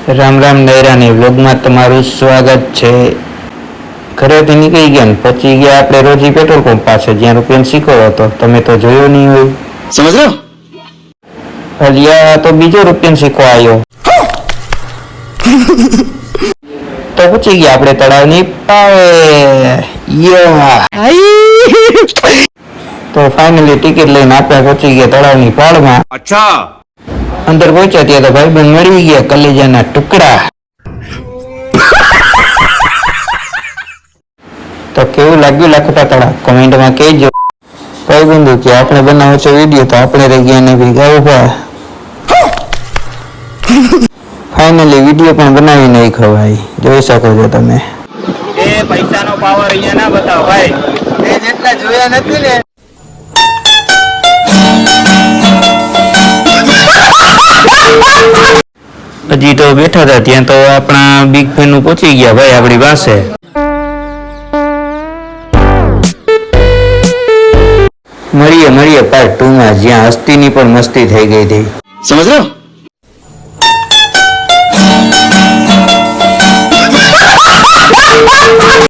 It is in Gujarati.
રામ રામ નૈરાની વ્લોગમાં તમારું સ્વાગત છે। ઘરેથી નીકળી ગયા ને પહોંચી ગયા આપણે રોજી પેટ્રોલ પંપ પાસે જ્યાં રૂપિયાનો સિક્કો હતો। તમે તો જોયો નહીં હોય, સમજ લો। અલિયા તો બીજો રૂપિયાનો સિક્કો આવ્યો। તો પહોંચી ગયા આપણે તળાવની પાળે। તો ફાઇનલી ટિકિટ લઈને આપણે પહોંચી ગયા તળાવની પાળમાં। અચ્છા, અંદર પહોંચ્યા ત્યાં તો ભાઈબંધ મળી ગયા કલેજાના ટુકડા। તો કેવું લાગ્યું લાખોટા તળાવ કોમેન્ટમાં કહેજો। ભાઈબંધો કે આપણે બનાવો છે વિડીયો તો આપણે રહી ગયા ને ભેગા ઉભા। ફાઇનલી વિડીયો પણ બનાવી નાખ્યો ભાઈ, જોઈ શકો છો તમે। એ પૈસાનો પાવર અહીંયા ના બતાવો ભાઈ, એ જેટલા જોયા નથી ને। હજી તો બેઠા હતા ત્યાં તો આપણા બિગ ફેન નું પહોંચી ગયા ભાઈ આપણી પાસે। મળીએ પાર્ટ 2 માં જ્યાં હસ્તીની પણ મસ્તી થઈ ગઈ હતી, સમજ લો।